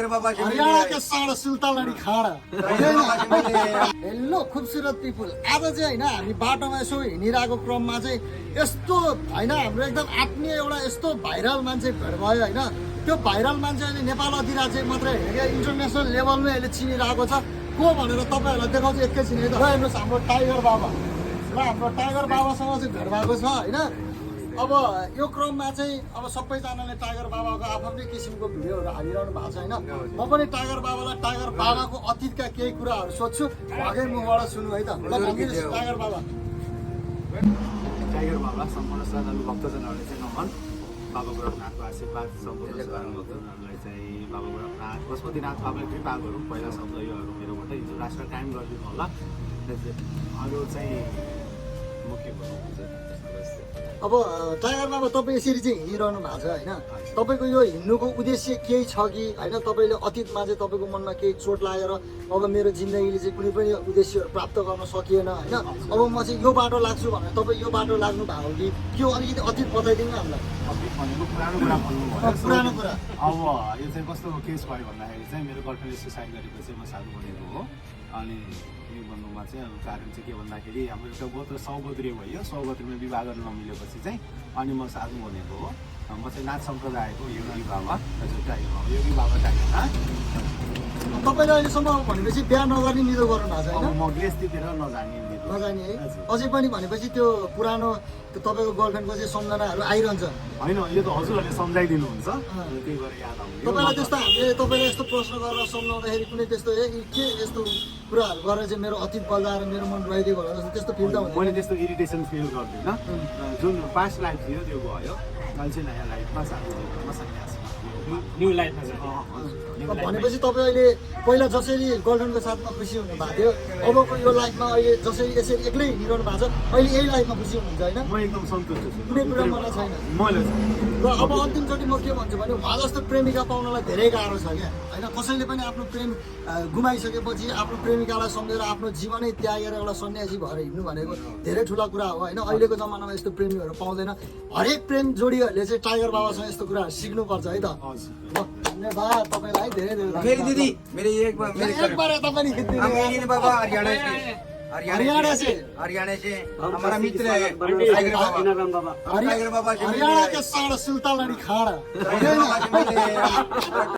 बाबा से हरियाणा के साढ़ सुल्तान अली खाड़ा हेलो खूबसूरत पिपुल आज चाहिँ होइन हामी बाटोमा यसो हिँडिरहेको क्रममा चाहिँ यस्तो होइन हाम्रो एकदम आत्मीय एउटा यस्तो भाइरल मान्छे भेट भयो होइन त्यो भाइरल मान्छे अहिले नेपाल अधिराज्य मात्रै होइन क्या इन्टरनेसनल लेभलमै अहिले चिनिरहेको छ को भनेर तपाईँहरूलाई देखाउँछु एकैछिन है त हेर्नुहोस् हाम्रो टाइगर बाबा र हाम्रो टाइगर बाबासँग चाहिँ भेट भएको छ होइन अब यो क्रममा चाहिँ अब सबैजनाले टाइगर बाबाको आफ्नै किसिमको भिडियोहरू हालिरहनु भएको छ होइन म पनि टाइगर बाबालाई टाइगर बाबाको अतीतका केही कुराहरू सोध्छु उहाँकै मुखबाट सुन्नु है त ल भनिदिनुहोस् टाइगर बाबा टाइगर बाबा सम्पूर्ण श्रद्धालु भक्तजनहरूले चाहिँ नमन बाबा गोरखनाथको आशीर्वाद सम्पूर्ण श्रद्धालु भक्तजनहरूलाई चाहिँ बाबा गोरखनाथ पशुपतिनाथ बाबाले कृपा गरौँ पहिला शब्द योहरू मेरोबाट हिजो राष्ट्र कायम गरिदिनु होला अरू चाहिँ मुख्य भन्नुहुन्छ अब टाइगर बाबा तपाईँ यसरी चाहिँ हिँडिरहनु भएको छ होइन तपाईँको यो हिँड्नुको उद्देश्य केही छ कि होइन तपाईँले अतीतमा चाहिँ तपाईँको मनमा केही चोट लागेर अब मेरो जिन्दगीले चाहिँ कुनै पनि उद्देश्यहरू प्राप्त गर्न सकिएन होइन अब म चाहिँ यो बाटो लाग्छु भनेर तपाईँ यो बाटो लाग्नु भएको कि के अलिकति अतीत बताइदिनु न हामीलाई अतीत भनेको पुरानो कुरा भन्नुभयो पुरानो कुरा अब यो चाहिँ कस्तो केस भयो भन्दाखेरि चाहिँ मेरो गर्लफ्रेन्डले सुसाइड गरेपछि म साधु बनेको हो अनि यो भन्नुमा चाहिँ अब कारण चाहिँ के भन्दाखेरि हाम्रो एउटा गोत्र सौगोत्रीय भयो सौगोत्रीमा विवाह गर्न नमिलेपछि चाहिँ अनि म साधु बनेको हो म चाहिँ नाथ सम्प्रदायको योगी बाबा हजुर टाइगर बाबा योगी बाबा टाइगर तपाईँले अहिलेसम्म भनेपछि बिहा नगर्ने निधो गर्नु भएको छ अब होइन म गृहस्थीतिर नजाने नजाने है अझै पनि भनेपछि त्यो पुरानो त्यो तपाईँको गर्लफ्रेन्डको चाहिँ सम्झनाहरू आइरहन्छ होइन यो त हजुरहरूले सम्झाइदिनुहुन्छ त्यही भएर याद आउने तपाईँलाई त्यस्तो हामीले तपाईँलाई यस्तो प्रश्न गरेर सम्झाउँदाखेरि कुनै त्यस्तो के यस्तो कुराहरू गरेर चाहिँ मेरो अतीत बजाएर मेरो मन रहिदिएको होला जस्तो त्यस्तो फिल त हुँदैन मैले त्यस्तो इरिटेसन फिल गर्दिनँ जुन पास्ट लाइफ थियो त्यो गयो अहिले चाहिँ नयाँ लाइफमा साथीमा सन्यासमा न्यू लाइफमा भनेपछि तपाईँ अहिले पहिला जसरी गर्लफ्रेन्डको साथमा खुसी हुनुभएको थियो अबको यो लाइफमा अहिले जसरी यसरी एक्लै हिँडिरहनु भएको छ अहिले यही लाइफमा खुसी हुनुहुन्छ होइन म एकदम सन्तुष्ट छु कुनै कुरा मलाई छैन मैले र अब अन्तिमचोटि म के भन्छु भने उहाँ जस्तो प्रेमिका पाउनलाई धेरै गाह्रो छ क्या होइन कसैले पनि आफ्नो प्रेम गुमाइसकेपछि आफ्नो प्रेमिकालाई सम्झेर आफ्नो जीवनै त्यागेर एउटा सन्यासी भएर हिँड्नु भनेको धेरै ठुला कुरा हो होइन अहिलेको जमानामा यस्तो प्रेमीहरू पाउँदैन हरेक प्रेम जोडीहरूले चाहिँ टाइगर बाबासँग यस्तो कुराहरू सिक्नुपर्छ है त धन्यवाद तपाईँलाई धेरै धेरै मेरी दीदी मेरे एक बार तपाईँ मेरी बाबा हरियाणा से हरियाणा से हमारा मित्र है टाइगर बाबा टाइगर बाबा से हरियाणा के साढ़ सुल्तान अली खाड़ा